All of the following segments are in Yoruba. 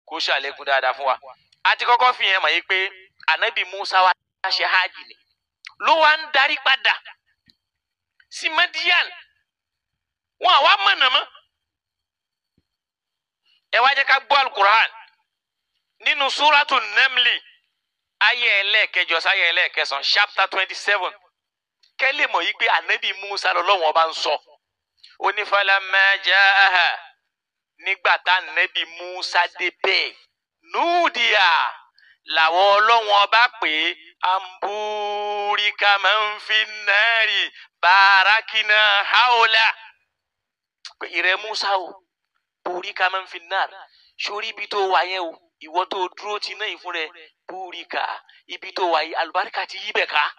kó ṣàlékún dáadáa fún wa. A ti kọ́kọ́ fi yẹn mọ̀ yí pé ànábì Musa wá ṣe hajj ni ló wá ń darí padà sí Madian. Wọn àwa mọ̀nà mọ́. Ẹ wá jẹ́ ká gbọ́ Al-Qur'an nínú Suratu Namli ayé ẹlẹ́ẹ̀kẹjọ sáyé ẹlẹ́ẹ̀kẹsàn chapter 27 kẹ́lẹ́ mọ̀ yí pé ànábì Musa lọ́lọ́wọ́n bá ń sọ. Ó ní falamma ja'aha nígbà tá ànábì Musa débẹ̀ núdìá làwọn ọlọ́wọ́n bá pè é amburika man fi nari barakina haula. Pé ìrẹ Musa o burika man fi nar sórí ibi tó wà yẹn o ìwọ tó dúró ti náà ìfún rẹ burika ibi tó wà yìí àlùbáríkà ti yí bẹ̀ ká.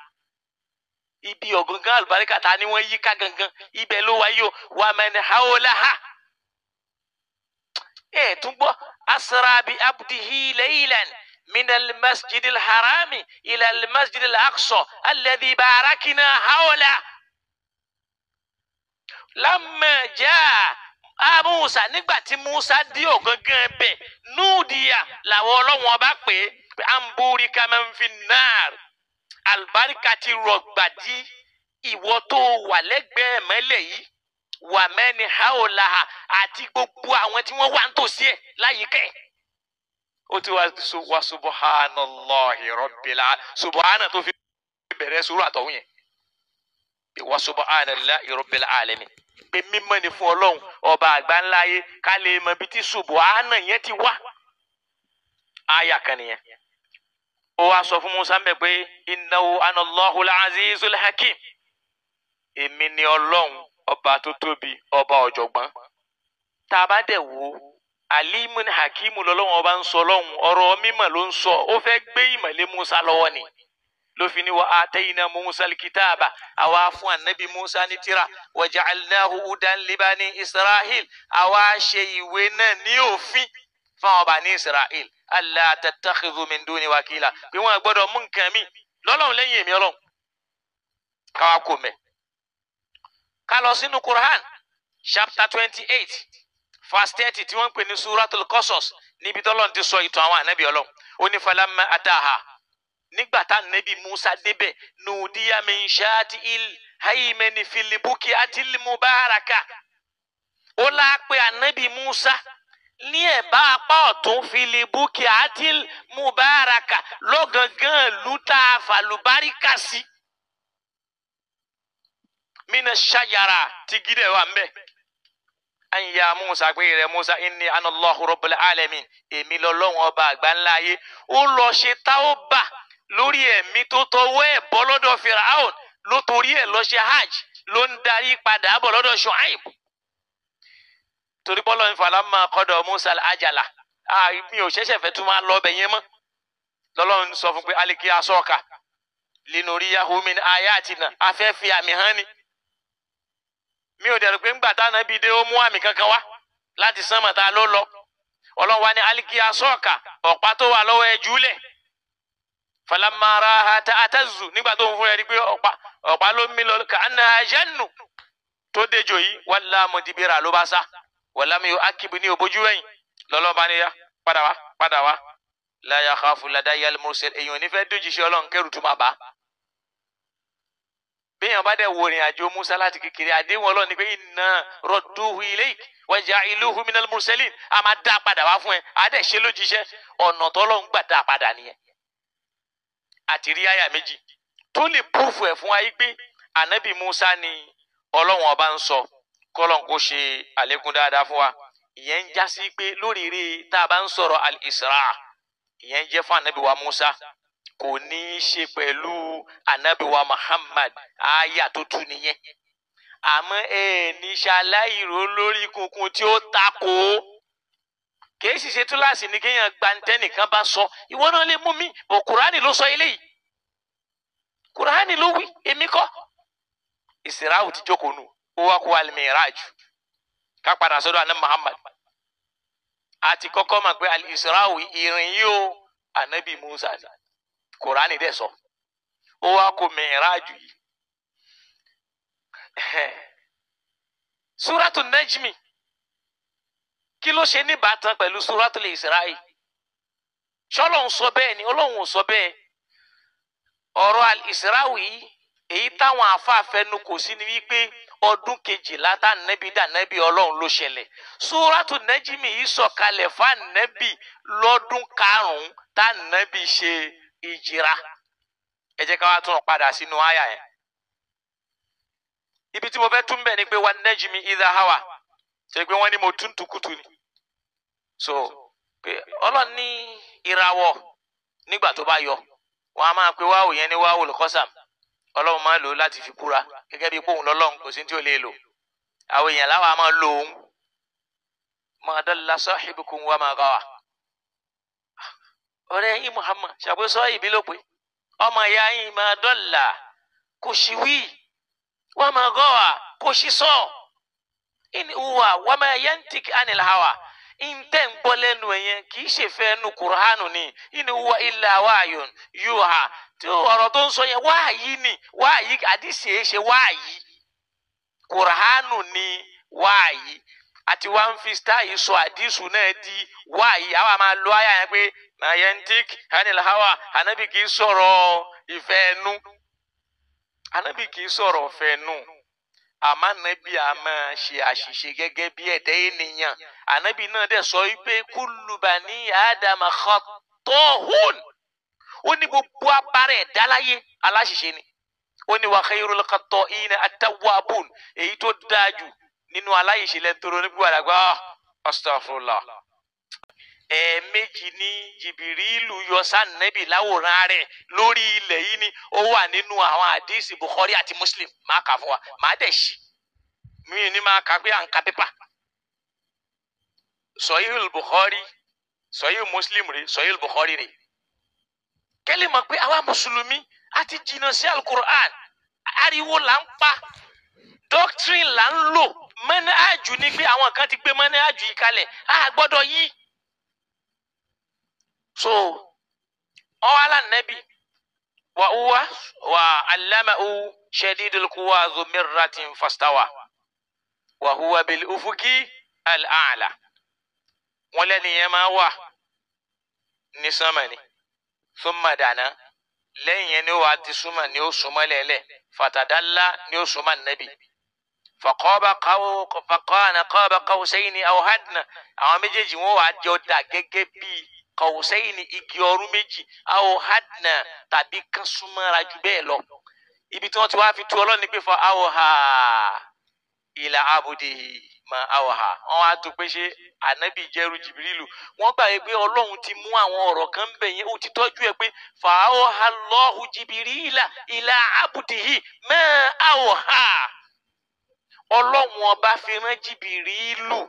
Ibi ọ̀gangan àlùbáríkà ta ni wọ́n yí ká gangan ibẹ̀ ló wáyé o wa man hawlaha. Tún gbọ́ asra bi abdihi laylan min al-masjid al-harami ila al-masjid al-aqsa alladhi barakna hawla. Lamma jaa Musa nígbà tí Musa dé ọ̀gangan ẹbẹ̀ núdìá làwọn ọlọ́wọ́n bá pè é amburika man fi nar àlùbáríkà ti rọ̀gbàdì ìwọ tó wà lẹ́gbẹ̀ẹ́ mẹ́lẹ̀ yìí wà mẹ́ni haolaha àti gbogbo àwọn tí wọ́n wà ń tòsí ẹ̀ láyìíká ẹ̀. Ó ti wá subhanallahi rabbil subhana tó fi bẹ̀rẹ̀ sùúrù àtọ̀hún yẹn. Wa subhanallahi rabbil alamin. Pé mímọ́ ni fún Ọlọ́run ọba àgbà ńlá ayé ká lè mọ ibi tí subhana yẹn ti wá. Àyà kan nìyẹn. Ó wá sọ fún Musa mbẹ pé innahu anallahu al-azizul hakim. Èmi ni Ọlọ́run ọba tó tóbi ọba ọ̀jọ̀gbọ́n. Tá a bá dẹ̀ wò alimun hakimu lọ́lọ́run ọba ń sọ lọ́hùn ọ̀rọ̀ mímọ̀ ló ń sọ ó fẹ́ gbé ìmọ̀lé Musa lọ́wọ́ ni. Ló fi ní wa atayna Musa al-kitaba àwa fún ànábì Musa ní tírà wa ja'alnahu hudan li bani Israel àwa ṣe ìwé náà ní òfin fún ọba ní Israel alla tattakhidhu min duni wakila pé wọn gbọ́dọ̀ mú nǹkan mi lọ́lọ́run lẹ́yìn èmi Ọlọ́run. Káwá kò mẹ́. Ká lọ sínú Quran chapter 28 verse 30 tí wọ́n ń pè ní Suratul Qasas níbi tọ́lọ́run ti sọ ìtàn àwọn ànábì Ọlọ́run. Ó ní falamma ataha nígbà tá ànábì Musa débẹ̀ nudiya min shati'il haymani fil buqi'atil mubaraka. Ó lá pé ànábì Musa ní ẹ̀bá apá ọ̀tún fil buqi'atil mubaraka lọ́gangan lúta fàlùbáríkà sí. Mina shajara ti gídẹ̀ wà ń bẹ̀. Anya Musa pé rẹ̀ Musa inni anallahu rabbul alamin èmi lọ́lọ́run ọba àgbà ńlá ayé. Ó lọ ṣe tauba lórí ẹ̀mí tó tọwọ́ ẹ̀ bọ́ lọ́dọ̀ Firaun ló torí ẹ̀ lọ ṣe hajj ló ń darí padà bọ̀ lọ́dọ̀ Shu'aib. Torí bọ́lọ̀ ń falamma qada Musa al-ajala mi ò ṣẹ̀ṣẹ̀ fẹ́ tún máa lọ bẹ̀ yẹn mọ́. Lọ́lọ́run sọ fún pé aliki asọ́ka linuriyahu min ayatina afẹ́ fi àmì hàn ni. Mi ò dẹ̀rù pé ńgbà táwọn ẹbí dé ó mú àmì kankan wá láti sánmọ̀ tá ló lọ. Ọlọ́run wá ní aliki asọ́ka ọ̀pá tó wà lọ́wọ́ ẹ jùlẹ̀. Falamma raha ta'tazzu nígbà tó ń fún ẹ rí pé ọ̀pá ló ń mí lọ ka'annaha jannu tó dejò yìí walla mudbira ló bá sá walam yu'akkib ní òbójú ẹ̀yìn lọ́lọ́ba ní ya padà wá la yakhafu ladayya al-mursal èèyàn nífẹ̀ẹ́ dójúṣe Ọlọ́run kẹrù tó máa bá. Béèyàn bá dẹ̀ wo ìrìn àjò Musa láti kékeré àdéhùn Ọlọ́run ni pé inna radduhu ilayk wa ja'iluhu minal mursalin a máa dá padà wá fún ẹ a dẹ̀ ṣe lójíṣẹ́ ọ̀nà tọ́lọ́run gbà dá padà nìyẹn. Àti rí àyà méjì tó lè púfù ẹ̀ fún wa yí pé ànábì Musa ni Ọlọ́run ọba ń sọ kọ́lọ́n kó ṣe àlékún dáadáa fún wa. Ìyẹn ń já sí pé lórí eré tá a bá ń sọ̀rọ̀ al-Isra ìyẹn jẹ́ fún ànábì wa Musa kò ní í ṣe pẹ̀lú ànábì wa Muhammad àyà tó tú nìyẹn. Àmọ́ ní ṣaláìró lórí kunkun tí ó takò kì í sì ṣe túláàsì ní kéèyàn gbantẹ́nìkan bá sọ ìwọ náà lè mú mi bò Kùránì ló sọ eléyìí. Kùránì ló wí èmi kọ́. Ìsìráù ti jókòó nù ó wá kó al-Miraj ká padà sọ́dọ̀ ànábì Muhammad. Àti kọ́kọ́ mọ̀ pé al-Isra'u ìrìn yìí ó ànábì Musa ni Kùránì dẹ̀ sọ ó wá kó Miraj yìí. Suratul Najmi kí ló ṣe níbàtàn pẹ̀lú Suratul Isra'i ṣọlọ́run sọ bẹ́ẹ̀ ni Ọlọ́run ò sọ bẹ́ẹ̀. ọ̀rọ̀ al-Israwi èyí táwọn afáfẹnu kò sí ni wípé ọdún kejìlá tá nẹ́bí dà nẹ́bí Ọlọ́run ló ṣẹlẹ̀. Súrátù Nájímì yìí sọ̀kalẹ̀ fún nẹ́bí lọ́dún karùn-ún tá nẹ́bí ṣe ìjìra. ẹ jẹ́ ká wá tún padà sínú àyà yẹn. ibi tí mo fẹ́ tún bẹ̀ ni pé wan najmi idha hawa ṣe pé wọ́n ní mo tún tukutu ni. so pé Ọlọ́run ní ìràwọ̀ nígbà tó bá yọ wọ́n á máa pe wáwò yẹn ní wáwò lùkọ́sàm. Ọlọ́run máa lò láti fi búra gẹ́gẹ́ bí pòun lọ́lọ́run kò sí tí ò lè lò. àwọn èèyàn láwa máa lò òun. ma dalla sahibukum wa ma gawa. ọ̀rẹ́ yín Muhammad ṣàbóso ìbí ló pé ọmọ ìyá yín ma dalla kò sí wí wa ma gawa kò sí sọ. in huwa wa ma yantik anil hawa. inte ń gbọ́ lẹ́nu ẹ̀yẹn kì í ṣe fẹ́ nu Kùránù ni. in huwa illa wahyun yuha. tí ọ̀rọ̀ tó ń sọ yẹn wáàyí ni wáàyí àdìsí ẹ̀ ṣe wáàyí. Kùránù ni wáàyí. àti wá ń fi stáì sọ àdìsù náà di wáàyí. àwa máa lo àyà yẹn pé ma yantik anil hawa. ànábì kì í sọ̀rọ̀ ìfẹ́ ẹnu. ànábì kì í sọ̀rọ̀ ìfẹ́ ẹnu. àmọ́ ànábì a máa ṣe àṣìṣe gẹ́gẹ́ bí ẹ̀dá ènìyàn. ànábì náà dẹ̀ sọ wípé kullu bani Adama khata'un. ó ní gbogbo abárẹ̀ ẹ̀dá láyé aláṣìṣe ni. ó ní wa khayrul khatta'ina at-tawwabun. èyí tó dáa jù nínú aláìṣe lẹ́tọ́rọ́ nígbà àdàgbà astaghfirullah. ẹ̀ẹ̀mejì ní Jìbìrìlù yọ sànẹ́bì láwòrán rẹ̀ lórí ilẹ̀ yìí ni ó wà nínú àwọn àdìsí Bukhari àti Muslim. máa kà fún wa máa dẹ̀ ṣí mi ní máa kà pé à ń ka pépà. Sahihul Bukhari Sahih Muslim rè Sahih Bukhari rè. kẹ́lẹ́ mọ̀ pé àwa mùsùlùmí a ti jìnnà sí Al-Qur'an. ariwo là ń pa doctrine là ń lò. manhaju ni pé àwọn kan ti gbé manhaju yìí kalẹ̀ a gbọ́dọ̀ yí. so ọwala nabi wa uwa wa allamahu shadidul quwa dhu mirratin fastawa wa huwa bil ufuki al a'la. wọ́n lẹ́ni yẹn máa wà ní sánmà ni thumma dana lẹ́yìn yẹn ni ó wà ti súnmọ́ ni ó súnmọ́ lẹ́lẹ̀ fatadalla ni ó súnmọ́ nabi faqaba qawsayni aw hadna. àwọn méjèèjì wọn wà jọ dà gẹ́gẹ́ bí qawsayni igi ọrún méjì aw hadna tàbí kan súnmọ́ra jù bẹ́ẹ̀ lọ. ibi tí wọ́n ti wá fi tú Ọlọ́run ní pé fa awha ila abudihi ma awha. wọ́n wá tó pé ṣe ànábì jẹ́rú Jìbìrìlù. wọ́n gbà pé Ọlọ́run ti mú àwọn ọ̀rọ̀ kan bẹ̀ yẹn ó ti tọ́jú ẹ pé fa awha Allahu Jìbìrìlà ila abudihi ma awha. Ọlọ́run ọba fi rán Jìbìrìlù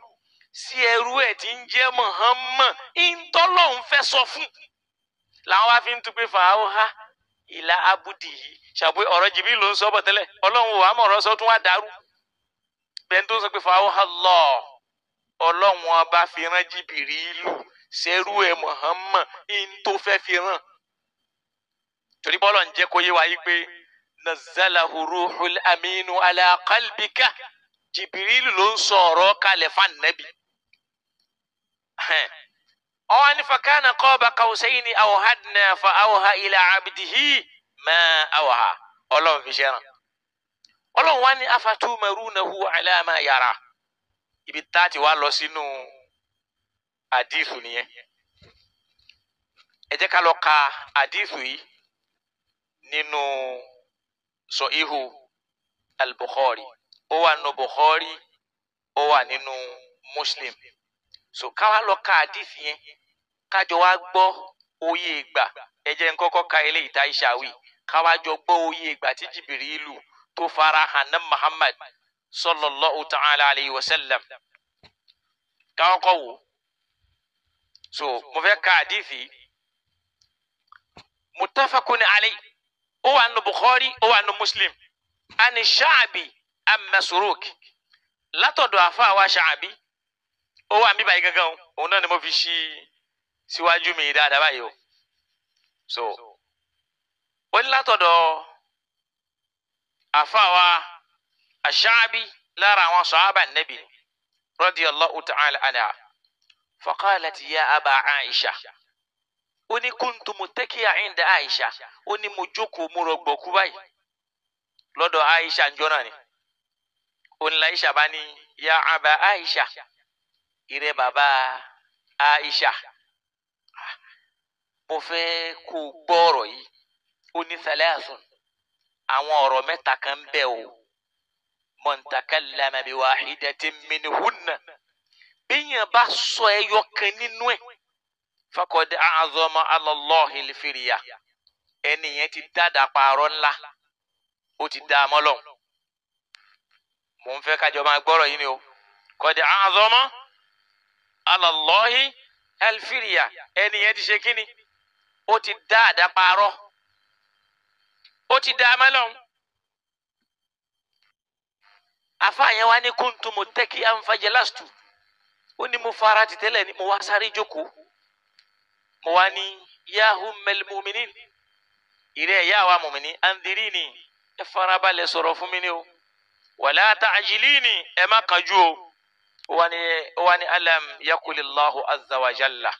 sí ẹrú ẹ̀ tí ń jẹ́ Muhammad. ìtọ́lọ́run fẹ́ sọ fún làwọn wá fi ń tún pé fa awha ila abudihi. ṣàbí ọ̀rọ̀ Jìbìrìlù ló ń sọ bọ̀ tẹ́lẹ̀ Ọlọ́run ò wá mọ̀ ọ̀rọ̀ sọ tún wá dàrú. bẹ́ẹ̀ tó ń sọ pé fa awha Allah. Ọlọ́run ọba fi rán Jìbìrìlù sẹ́rú ẹ̀ Muhammad tó fẹ́ fi rán. torí bọ́lọ̀ ń jẹ́ kó yé wa yí pé nazzalahu ruhul aminu ala qalbika. Jìbìrìlù ló ń sọ ọ̀rọ̀ kalẹ̀ fún Ànábì. ọwọ́ ní fakana qaba qawsayni aw hadna fa awha ila abdihi ma awha. Ọlọ́run fi ṣẹ́ràn. Ọlọ́run wá ní afatumarunahu ala ma yara. ibi tá a ti wá lọ sínú àdìsù nìyẹn. ẹ jẹ́ ká lọ ka àdìsù yìí nínú Sahihu al-Bukhari. ó wà nínú Bukhari ó wà nínú Muslim. so ká wá lọ ka àdìsù yẹn kájọ wá gbọ́ oyè ìgbà. ẹ jẹ́ n kọ́kọ́ ka eléyìí tá ìṣàwí ká wá jọ gbọ́ oyè ìgbà tí Jìbìrìlù tó fara hàn ní Muhammad sallallahu ta'ala alayhi wa sallam. káwọn kọ wò. so mo fẹ́ ka àdìsí muttafaqun alayhi. ó wà nínú Bukhari ó wà nínú Muslim. ani Sha'bi am Masruq. látọ̀dọ̀ àfa wa Sha'bi. ó wà mí báyìí gangan òun náà ni mo fi ṣí síwájú mi dáadáa báyìí o. so ó ní látọ̀dọ̀ àfa wa Sha'bi lára àwọn sàhábà Nabi radiyallahu ta'ala anha. faqalat ya aba Aisha. ó ní kuntu muttaki'a 'inda Aisha ó ní mo jókòó mo rọ̀gbọ̀kú báyìí lọ́dọ̀ Aisha njọ́ náà ni ó ní Aisha bá ní ya aba Aisha ìrẹ bàbá Aisha mo fẹ́ kó gbọ́ ọ̀rọ̀ yìí ó ní thalathun àwọn ọ̀rọ̀ mẹ́ta kan bẹ o man takallama bi wahidatin minhunna bíyàn bá sọ ẹyọ kan nínú ẹ̀ faqad a'zama 'ala Allahi al-firya ẹni yẹn ti dáadáa pààrọ̀ ńlá ó ti dá a mọ́ lọ́hùn. mo ń fẹ́ kájọ máa gbọ́rọ̀ yìí ni o qad a'zama 'ala Allahi al-firya ẹni yẹn ti ṣe kíni ó ti dáadáa pààrọ̀ ó ti dá a mọ́ lọ́hùn. àfààyàn wa ní kuntu muttaki'an fajalastu ó ní mo fara ti tẹ́lẹ̀ ní mo wá sáré jókòó mo wá ní ya ummul mu'minin ìrẹ́ ìyá wa mùmìnì andirini ẹ farabalẹ̀ sọ̀rọ̀ fún mi ni o wala ta'jilini ẹ má kánjú o wá ní alam yakulillahu azza wa jalla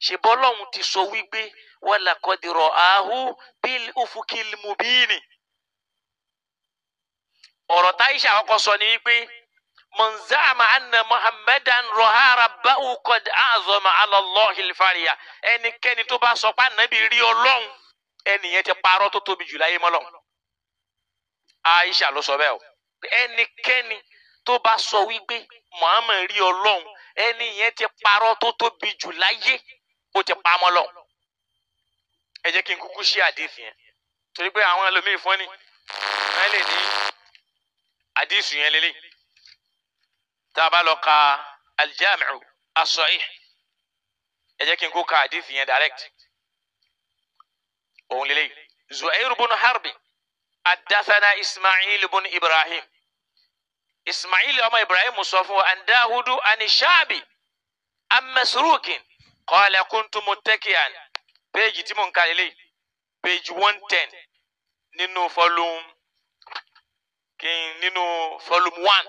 ṣe bọ́lọ́hun ti sọ wípé wala qad ra'ahu bil ufukil mubini ọ̀rọ̀ táyíṣà àkọ́kọ́ sọ ni wípé man za'ama anna muhammadan ra'a rabbahu qad a'zama 'ala Allahi al-farya ẹnikẹ́ni tó bá sọ pé ànábì rí ọlọ́run ẹnìyẹn ti parọ́ tó tóbi jù láyé mọ́lọ́run. Aisha ló sọ bẹ́ẹ̀ o ẹnikẹ́ni tó bá sọ wípé muhammad rí ọlọ́run ẹnìyẹn ti parọ́ tó tóbi jù láyé ó ti pa mọ́lọ́run. ẹ jẹ́ kí n kúkú ṣe àdéhùn yẹn torí pé àwọn ẹlòmíì fún ni wọ́n lè ní àdéhùn yẹn lélẹ̀ tá a bá lọ ka al-Jami'u as-Sahih ẹ jẹ́ kí n kó ka àdéhùn yẹn direct òun lélẹ̀ Zuhair bin Harbi haddathana Ismail bin Ibrahim Ismail ọmọ Ibrahim sọ fún an Dahudu an Shabi an Masrukin qala kuntu muttaki'an péjì tí mo ń ka lélẹ̀ page 110 nínú volume 1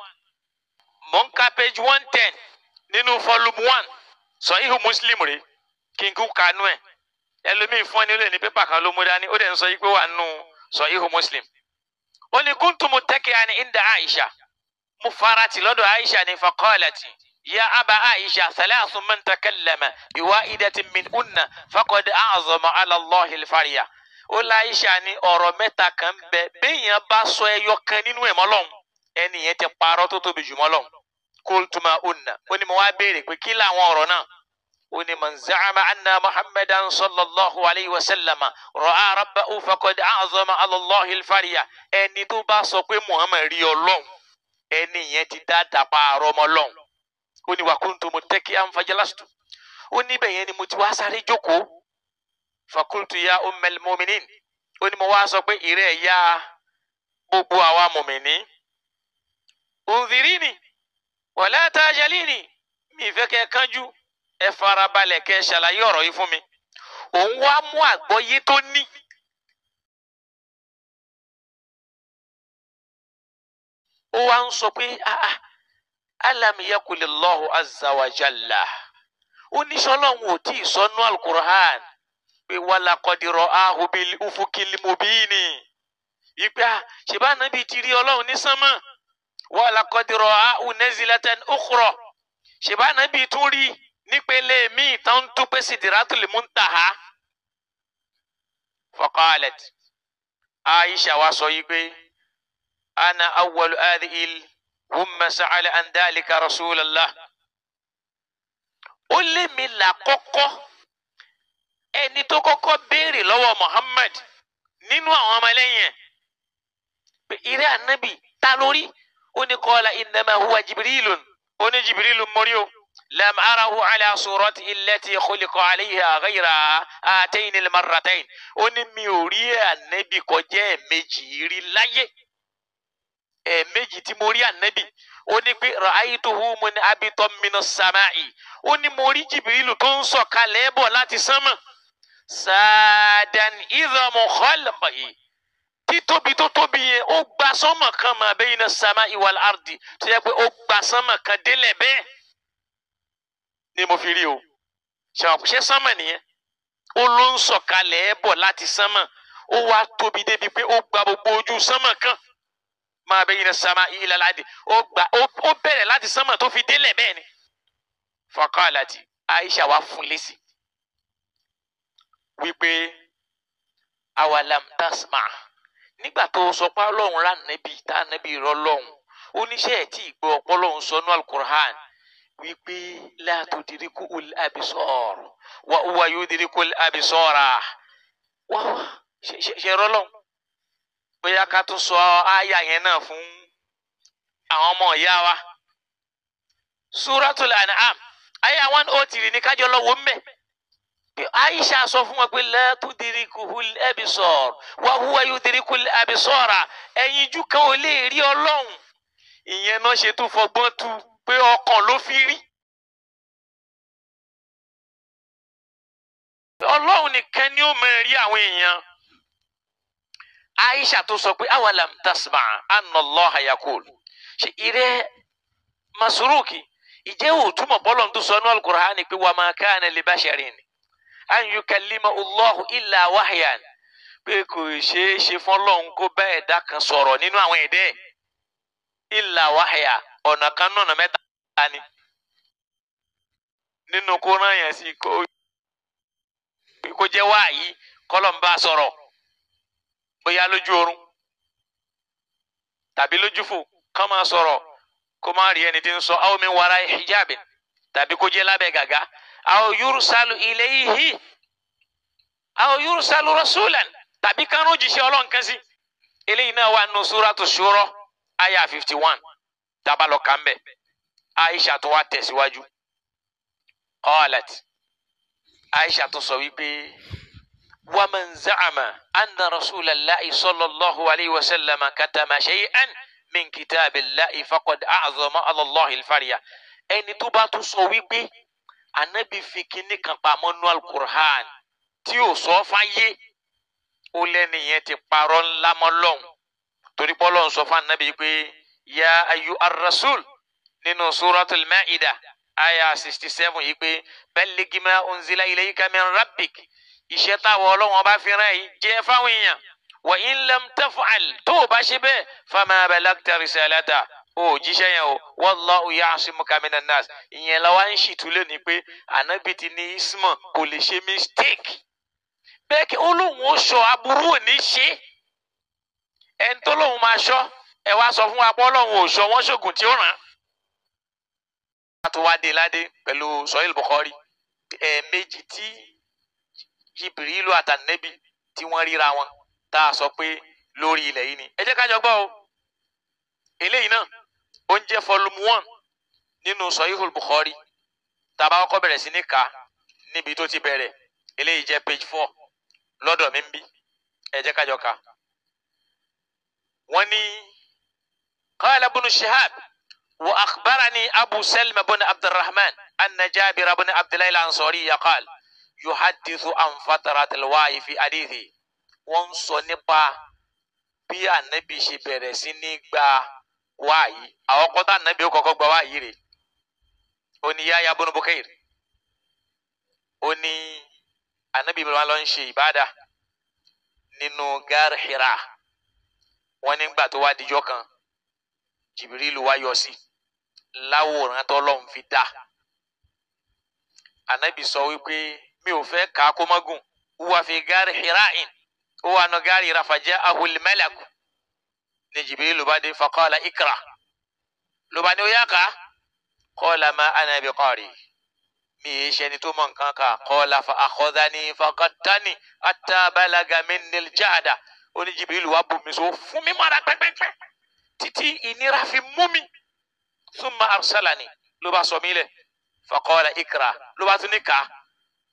mo ń ka page 110 nínú volume 1 Sahih Muslim rẹ̀ kí n kú kanú ẹ̀ ẹlòmíì fún ẹni lónìí pépà kan ló mú dání ó dẹ̀ ń sọ yìí pé wà nù Sahih Muslim ó ní kuntu muttaki'an inda Aisha mo farati lọ́dọ̀ Aisha ní faqalati ya aba Aisha thalathun man takallama biwahidatin minhunna faqad a'zama 'ala Allahi al-farya ó la Aisha ní ọ̀rọ̀ mẹ́ta kan bẹ béèyàn bá sọ ẹyọ kan nínú ẹ̀ mọ́lọ́hun ẹnìyẹn ti parọ́ tó tóbi jù mọ́lọ́hun qultu ma unna ó ní mo wá béèrè pé kí làwọn ọ̀rọ̀ náà ó ní man za'ama anna muhammadan sallallahu alayhi wa sallam ra'a rabbahu faqad a'zama 'ala Allahi al-farya ẹni tó bá sọ pé muhammad rí ọlọ́hun ẹnìyẹn ti dáadáa parọ́ mọ́lọ́hun ó ní wa kuntu muttaki'an fajalastu ó ní bẹ́ẹ̀ yẹn ni mo ti wá sáré jókòó fakultu ya ummul mu'minin ó ní mo wá sọ pé ìrẹ́ ya gbogbo àwa mùmìnì unzirini wala tajalini mi fẹ́ kẹ́ kánjú ẹ farabalẹ̀ kẹ́ ṣàlàyé ọ̀rọ̀ yìí fún mi òun wá mú àgbọ́yé tó ní ó wá ń sọ pé alam yakulillahu azza wa jalla ó ní sọlọ́hun ò tí ì sọnú al-Qur'an pé wala qad ra'ahu bil ufukil mubini ìgbà ṣèbá nàbí ti rí ọlọ́run ní sánmà wala qad ra'ahu nazilatan ukhra ṣèbá nàbí tún rí nípele míì tán tó pé sidratul muntaha faqalat Aisha wa sọ yìí pé ana awwalu hadhihi humma sa'ala an dhalika rasulallah ó lé mi là kọ́kọ́ ẹni tó kọ́kọ́ béèrè lọ́wọ́ Muhammad nínú àwọn ọmọlẹ́yìn pé ìrẹ́ ànábì ta lórí ó ní qala innama huwa jibrilun ó ní jibrilun mọ́rí o lam arahu ala surati illati khuliqa alayha ghayra atayn al-marratayn ó ní mi ò rí ànábì kọjá ẹ̀ẹ̀mejì rí láyé ẹ̀ẹ̀mejì tí mo rí ànábì ó ní pé ra'aytuhu munhabitan minas sama'i ó ní mo rí Jibrilu tó ń sọ̀kalẹ̀ bọ̀ láti sánmà saadan idhamu khalqihi títóbi tó tóbi yẹn ó gba sánmà kan ma bayna sama'i wal ardi tó yẹ pé ó gba sánmà kan délẹ̀ bẹ́ẹ̀ ni mo fi rí o ṣe sánmà nìyẹn ó ló ń sọ̀kalẹ̀ bọ̀ láti sánmà ó wá tóbi débi pé ó gba gbogbo ojú sánmà kan máa bẹ yìí sàmà ila al-ardi ó bẹ̀rẹ̀ láti sánmà tó fi délẹ̀ bẹ́ẹ̀ ni. Faqalati Aisha wá fún lésì wípé awalam tasma nígbà tó sọ pé Ọlọ́run rán nẹ́bí tá nẹ́bí rọ lọ́hùn oníṣẹ́ ẹ̀ tí ìgbọ́ ọpọlọ́hún sọnú al-Qur'an wípé la tudrikul absar wa huwa yudrikul absara wá ṣe rọlọ́hún bóyá ká tún sọ àyà yẹn náà fún àwọn ọmọ ìyá wa. Suratul An'am àyà 103 ní kájọ lọ́wọ́ ń bẹ̀. Aisha sọ fún wọn pé la tudrikuhul absar wa huwa yudrikul absara ẹ̀yinjú kan ò lè rí Ọlọ́run ìyẹn náà ṣe tún fọgbọ́n tu pé ọkàn ló fi rí. Ọlọ́run nìkan ni ó máa rí àwọn èèyàn. Aisha tó sọ pé awalam tasma anna Allaha yaqul ṣe ìrẹ́ Masruki ìjẹ́ òtúmọ̀ bọ́lọ̀ tó sọ ní al-Qur'ani pé wa ma kana li basharin an yukallimahu Allahu illa wahyan pé kò ṣeé ṣe fún Ọlọ́run kó bá ẹ̀dá kan sọ̀rọ̀ nínú àwọn ẹ̀dẹ́ illa wahya ọ̀nà kan náà mẹ́ta ni nínú kó rán yẹn sí kó jẹ́ wáyé kọ́lọ̀ ń bá sọ̀rọ̀ bóyá lójú oorun tàbí lójú fò kán máa sọ̀rọ̀ kó má rí ẹni tí ń sọ aw min wara'i hijabin tàbí kó jẹ́ lábẹ́ gàgá aw yursalu ilayhi aw yursalu rasulan tàbí kánú jíṣẹ́ Ọlọ́run kan sí. Eléyìí náà wà nínú suratu Shura aya 51 tábàlọ́ kàn bẹ̀. Aisha tó wá tẹ̀síwájú qalat Aisha tó sọ wípé wa man za'ama anna rasulallahi sallallahu alayhi wa sallam katama shay'an min kitabillahi faqad a'zama ala Allahi al-farya ẹni tó bá tún sọ wípé Ànábì fi kíní kan pamọ́ nínú al-Qur'an tí ò sọ fáyé ó lẹ́ni yẹn ti parọ́ ńlá mọ́ Ọlọ́hun torí pé Ọlọ́hun sọ fún Ànábì pé ya ayyuhar rasul nínú suratul Ma'idah aya 67 yìí pé balligh ma unzila ilayka min rabbik iṣẹ́ táwọn Ọlọ́hun bá fi rán yìí jẹ́ fáwọn èèyàn wa in lam taf'al tó o bá ṣe bẹ́ẹ̀ fama balagta risalata o jíṣẹ́ yẹn o wallahu ya'simuka minan nas ìyẹn la wá ń ṣìtúlẹ̀ ní pé Ànábì ti ní ismọ̀ kò lè ṣe mistake bẹ́ẹ̀ kí Ọlọ́hun ó ṣọ́ aburú ò ní ṣe ẹni tó lóun máa ṣọ́ ẹ wá sọ fún wa pé Ọlọ́hun ò ṣọ́ wọ́n ṣògùn tí ó ràn án. tó wá dé ládé pẹ̀lú Sahih Bukhari ẹ̀ẹ̀mejì tí Jibrilu àtànẹ́bì tí wọ́n ríra wọn tá a sọ pé lórí ilẹ̀ yìí ni. Ẹ jẹ́ ká jọ gbọ́ o eléyìí náà ó ń jẹ́ volume 1 nínú Sahih Bukhari tá a bá kọ́kọ́ bẹ̀rẹ̀ sí ní ká níbi tó ti bẹ̀rẹ̀ eléyìí jẹ́ page 4 lọ́dọ̀ mi ń bí ẹ jẹ́ ká jọ ká. wọ́n ní qala ibn Shihab wa akhbarani Abu Salma ibn Abdurrahman anna Jabir ibn Abdullah al-Ansari qala yuhaddithu an fatarat al-wahyi fi hadithi wọ́n sọ nípa bí Ànábì ṣe bẹ̀rẹ̀ sí ní gba wáyé àwọn kọ́tà Ànábì ó kọ́kọ́ gba wáyé rẹ̀ ó ní Yahya ibn Bukair ó ní Ànábì bí wọ́n lọ ń ṣe ìbádà nínú Gar Hira wọ́n nígbà tó wá dijọ́ kan Jibrilu wá yọ sí láwòrán tọ́lọ́run fi dá Ànábì sọ wípé mi ò fẹ́ kà á kó mọ́gùn wúwa fi Gar Hira'in ó wà nù Gar Hira faja'ahu al-malaku ní Jibrilu bá dé faqala ikra ló bá ní ó yá ká qala ma ana biqari mi ì ṣe ni tó mọ̀ nǹkan ká qala fa akhadhani faqattani hatta balaga minni al-jahda ó ní Jibrilu wá bù mí so fún mi mọ́ra pẹ́pẹ́pẹ́ títí ìnira fi mú mi thumma arsalani ló bá sọ mí lẹ̀ faqala ikra ló bá tún ní ká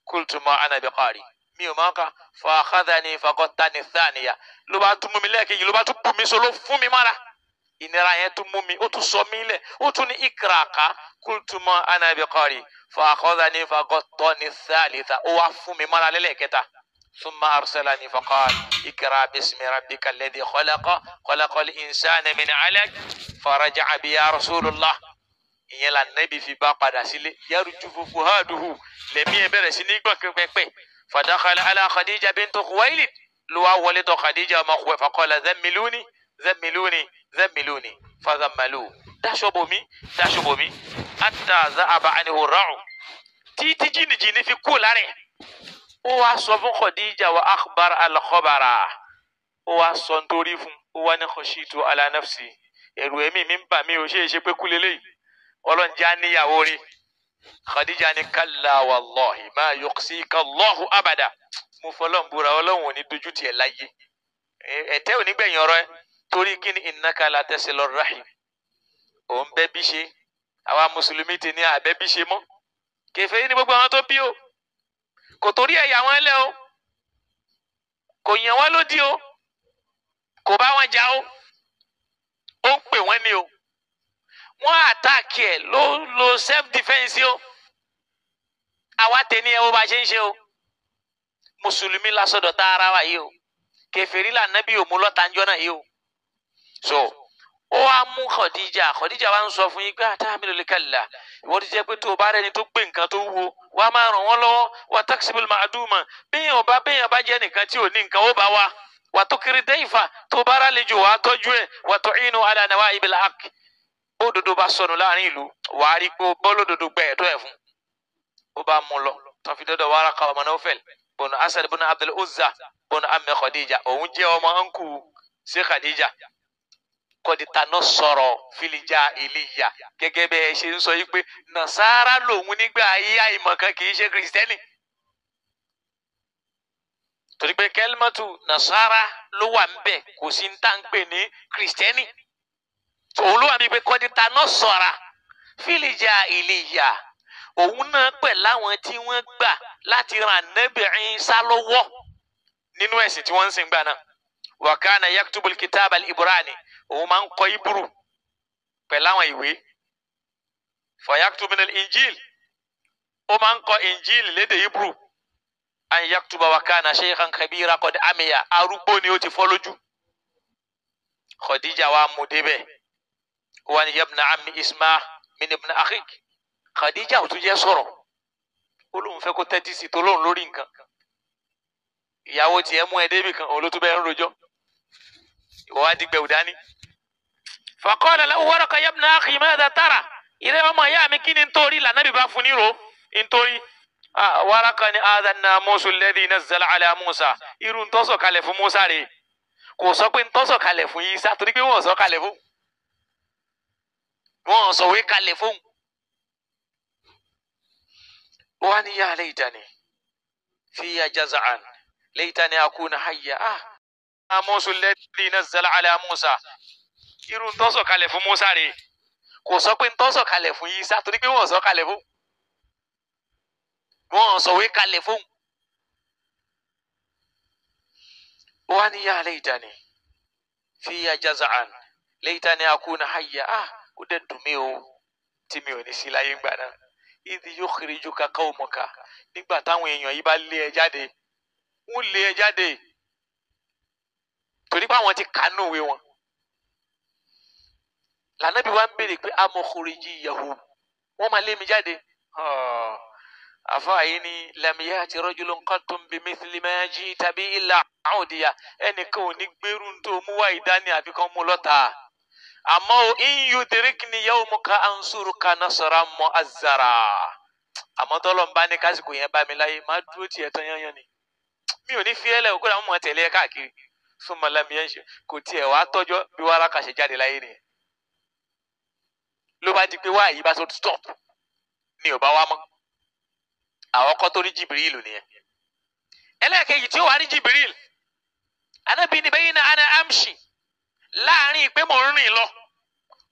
qultu ma ana biqari mi ò máa ka fa akhadhani faqattani thaniya ló bá tún mú mi lẹ́ẹ̀kejì ló bá tún bù mí so ló fún mi mọ́ra ìnira yẹn tún mú mi ó tún sọ mí lẹ̀ ó tún ní ikra ká qultu ma ana biqari fa akhadhani faqattani thalitha ó wá fún mi mọ́ra lẹ́lẹ́kẹta ثم أرسلني فقال اقرأ باسم ربك الذي خلق الإنسان من علق فرجع بي يا رسول الله ìyẹn là nẹ́bí fi bá padà sílé yarju fuhaduhu lẹ́mí ẹ bẹ̀rẹ̀ sí ní gbọ̀n pẹ́pẹ́ fadakhala ala Khadija bintu Khuwailid ló wá wọlé tọ̀ Khadija ọmọ Khuwailid faqala zammiluni zammiluni zammiluni fazammalu daṣọ bomi hatta za'aba anhu ra'u títí jìnnìjìnnì fi kú lára ẹ̀. Ó wá sọ fún Khadija wa akhbar al-khabara ó wá sọ nítorí fún ó wá ní khashitu ala nafsi ẹ̀rù ẹ̀mí mi ń bà mí ò ṣe pé kú lélẹ́yìí ọlọ́njẹ́ níyàwó rí. Khadija ní kalla wallahi ma yuqsika Allahu abada mo fọlọ́n búra ọlọ́run ò ní dojú tiẹ̀ láyé ẹ̀tẹ́ ò ní gbẹ̀yìn ọ̀rọ̀ ẹ torí kí ni innaka la tasilur rahim òun bẹ́ bí ṣe àwa mùsùlùmí ti ní àbẹ́ bí ṣe mọ́ kèfèrí ní gbogbo àwọn tó bí o kò torí ẹ̀yà wọn lẹ́ o kò yàn wọ́n lódì o kò bá wọn jà o ó ń pè wọ́n ní o wọ́n àtàkì ẹ̀ ló lo self defence o àwa tẹ̀lé ẹ̀ wọ́n bá ṣe ń ṣe o mùsùlùmí lásọdọ̀ tá ara wa yìí o kèfèrí là nábì òmù lọ́tàjọ́ náà yìí o so ó wá mú Khadija wa ń sọ fún yín pé àtàmìlò kalla ìwọ́n ti jẹ́ pé tó o bá rẹni tó gbé nǹkan tó wúwo wàá máa ràn wọ́n lọ́wọ́ wà taksibul ma'duma béèyàn bá jẹ́ nìkan tí ò ní nǹkan ó bá wa wà tukiri dayfa tó o bá rà lejò wàá tọ́jú ẹ̀ wà tu'inu ala nawaibil haqq bó dodo bá sọnù láàrin ìlú wàá rí pé bọ́ọ̀lù dodo gbẹ ẹ̀tọ́ ẹ̀ fún ó bá mú lọ tó fi dọ́dọ̀ Waraqa ọmọ Nawfal bọ́nù Asad bọ́nù Abdul Uzza bọ́nù ammi Khadija òun jẹ́ ọmọ ọ̀nkù sí Khadija kọ́di tanọ́ sọ̀rọ̀ filija ìlíya gẹ́gẹ́ bẹ́ẹ̀ ṣe ń sọ yìí pé nasara lòun nígbà ayé àìmọ̀kan kì í ṣe kristẹni torí pé kẹlmọ́tù nasara ló wà ńbẹ̀ kò sí ń tà ń pè ní kristẹni òun ló wà bíi pé kọ́di tanọ́ sọ̀ra filija ìlíya òun náà pẹ̀ láwọn tí wọ́n gbà láti ran Nabi Isa lọ́wọ́ nínú ẹ̀sìn tí wọ́n ń sìn gbà náà wa kana yaktubul kitab al-ibrani òun máa ń kọ iburu pẹ̀lú àwọn ìwé fayaktubu minal injil ó máa ń kọ injil lédè iburu an yaktuba wa kana shaykhan kabira qad amiya arúgbó ni ó ti fọ́ lójú. Khadija wa mú débẹ̀ wa ni yabna ammi isma min ibn akhik Khadija ò tún jẹ́ sọ̀rọ̀ ó lóun fẹ́ kó tẹ́tí sí tó lóun lórí nǹkan ìyàwó tiẹ̀ mú ẹ débì kan òun ló tún bẹ́ẹ̀ ń rojọ́ ìwọ wá dìgbẹ́ òdání. فقال له ورقة يا ابن أخي ماذا ترى إذا ما يا مكين انتوري لا نبي بافنيرو انتوري ورقة هذا الناموس الذي نزل على موسى يرون توسو كالف موسى ري kò sọ pé ntọ́sọ̀ kalẹ̀ fún yín sá torí pé wọ́n sọ kalẹ̀ fún wọ́n sọ wí kalẹ̀ fún wọ́n ní yá laytani fiya jaza'an laytani akuna hayya namusu alladhi nazzala ala Musa irú ntọ́sọ̀ kalẹ̀ fún Musa rè kò sọ pé ntọ́sọ̀ kalẹ̀ fún yín sá torí pé wọ́n sọ kalẹ̀ fún wọ́n sọ wí kalẹ̀ fún. wọ́n ní yá laytani fiya jaza'an laytani akuna hayya ó dẹ̀ dùn mí o tí mi ò ní sí láyé ńgbà náà idh yukhrijuka qawmuka nígbà táwọn èèyàn yìí bá lé ẹ jáde wọ́n lé ẹ jáde torí pé àwọn ti kánú ìwé wọn lànàbí wa ń béèrè pé amukhriji-yahu wọ́n máa lé mi jáde àfáàyí ni lam ya'ti rajulun qattun bimithli ma ji'ta bihi illa udiya ẹnìkan ò ní gbérù tó mú wá ìdání àbí kan mú lọ́ta àmọ́ in yudrikni yawmuka ansuruka nasran mu'azzara àmọ́ tọ́lọ̀ ń bá ní kásìkò yẹn bá mi láyé má dúró tiẹ̀ tán yányán ni mi ò ní fi ẹlẹ́ òkúta mọ̀ tẹ̀lé ẹ káàkiri fún mọ̀lẹ́mí ẹ̀ ṣe kò tiẹ̀ wá tọ́jọ́ bí Wáràkà ṣe jáde láyé nìyẹn ló bá di pé wáyé bá tó stop ni ò bá wá mọ́ àwọn ọkọ tó rí Jibril nìyẹn ẹlẹ́ẹ̀kejì tí ó wà rí Jibril Ànábì ní bayna ana amshi láàrin pé mò ń rìn lọ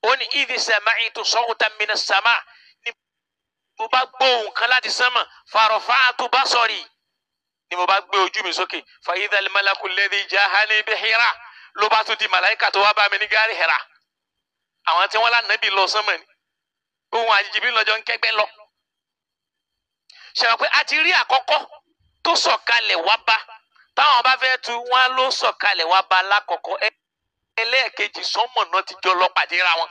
ó ní idh sami'tu sawtan minas sama' ni mo bá gbóhùn kan láti sánmà farafa'tu basari ni mo bá gbé ojú mi sókè fa idha al-malaku alladhi ja'ani bi Hira ló bá tún di màláìkà tó wá bá mi ní gáàrí Hira àwọn tí wọ́n lánàbì lọ sánmà ni ohun àjèjìbí lọ́jọ́ ń kẹ́gbẹ́ lọ ṣe pé a ti rí àkọ́kọ́ tó sọ̀kalẹ̀ wá bá táwọn bá fẹ́ tu wọn ló sọ̀kalẹ̀ wá bá lákọ̀ọ́kọ́ ẹlẹ́ẹ̀kejì sọ́mọ̀ náà ti jọ lọ pàdé ra wọn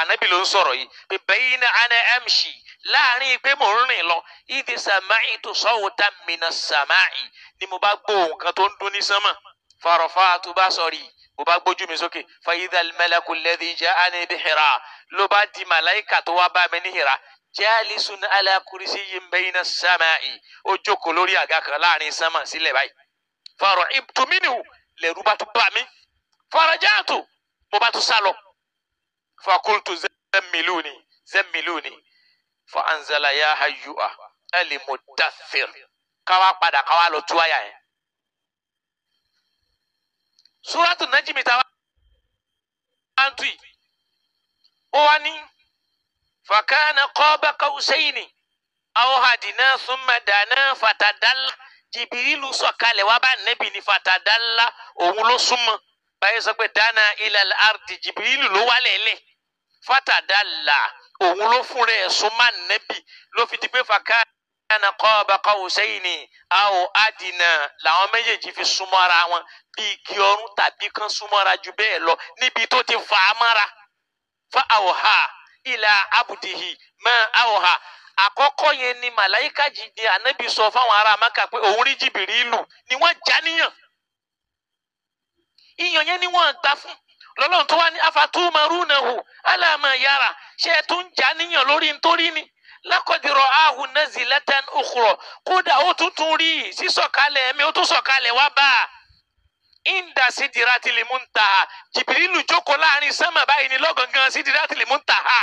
Ànábì ló ń sọ̀rọ̀ yìí pé bayna ana amshi láàrin pé mò ń rìn lọ idh sami'tu sawtan minas sama'i ni mo bá gbọ́ ohùn kan tó ń dún ní sánmà farafa'tu basari mo bá gbójú mi sókè fa idha al-malaku alladhi ja'ani bi Hira ló bá di màláìkà tó wá bá mi ní Hira jalisun ala kursiyyin bayna as-sama'i ó jókòó lórí àga kan láàrin sánmà sílẹ̀ báyìí fara'ibtu minhu lẹ́rù bá tún bà mí faraja'tu mo bá tún sálọ fakultu zammiluni fa anzala ya hayyu'a al-muddaththir káwá padà káwá lọ tú àyà yẹn. Suratu Najmi ta wá ń tú yìí ó wá ní fakana qaba qawsayni aw adna thumma dana fatadalla Jibirilu sọ̀kalẹ̀ wá bá Nábì ní fatadalla òun ló súnmọ́ báyìí sọ pé dana ilal ardi Jibirilu ló wálẹ̀ lẹ̀ fatadalla òun ló fún rẹ̀ súnmọ́ Nábì ló fi di pé fakana qaba qawsayni aw adna làwọn méjèèjì fi súnmọ́ ara wọn bí igi ọrùn tàbí kan súnmọ́ra ju bẹ́ẹ̀ lọ níbi tó ti fà á mọ́ra fa awha ila abdihi ma awha àkọ́kọ́ yẹn ni màláíkà jìdí Ànábì sọ fáwọn ará Mákà pé òun rí Jìbìrìlù ni wọ́n já níyàn ìyàn yẹn ni wọ́n gbà fún lọ́lọ́run tó wá ní afatumarunahu ala ma yara ṣe é tún já níyàn lórí nítorí ni laqad ra'ahu nazilatan ukhra kódà ó tuntun rí sísọ̀kalẹ̀ ẹ̀mí ó tún sọ̀kalẹ̀ wá bá a inda sidratil muntaha Jìbìrìlù jókòó láàrin sánmà báyìí ní lọ́gangan sidratil muntaha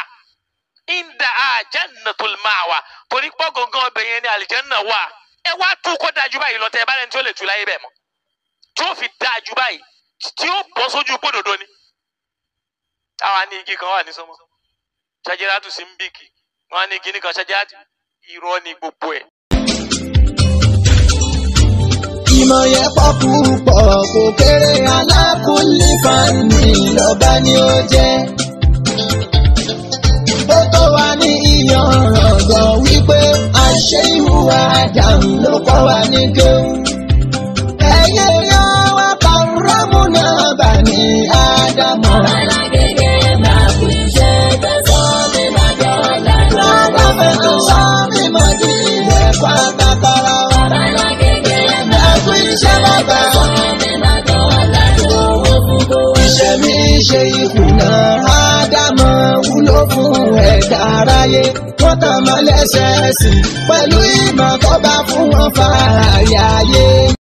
inda jannatul ma'wa torí pọ́ gangan ọbẹ̀ yẹn ní àlìjẹ́nà wà ẹ wá tú kó dájú báyìí lọ tẹ ẹ bá lẹni tí ó lè tú láyé bẹ́ẹ̀ mọ́ tí ó fi dájú báyìí tí ó bọ́ sójú gbódòdó ni. táwa ní igi kan wà ní sọmọ ṣajaratu simbiki wọn ní igi nìkan ṣajaratu irọ́ ni gbogbo ẹ̀. ìmọ̀ yẹn pọ̀ púpọ̀ kò kéré alákùnlé fani lọ́ba ni ó jẹ́. ó tó wá ní ìyànràn wípé àṣẹ ìhùwà Ádámù ló kọ́ wa ní kéwù. ẹ̀yẹ yan wá pàrọ́mù náà bá ní Ádámù. Alágége máa kú iṣẹ́ tẹ̀sán mi máa jọ lẹ́nu. lọ́dọ̀ fẹ́ẹ́ sọ mi mọ̀ ní ilẹ̀ pátákárá. Alágége máa kú iṣẹ́ tẹ̀sán mi máa jọ lẹ́nu. Owó gbogbo iṣẹ́ mi ṣe ìkùnà Ádámù wúlò fún ẹ̀dá aráyé. wọ́n tàn mọ́ lẹ́sẹ̀ẹ́sì pẹ̀lú ìmọ̀ tó bá fún wọn fààyè ayé.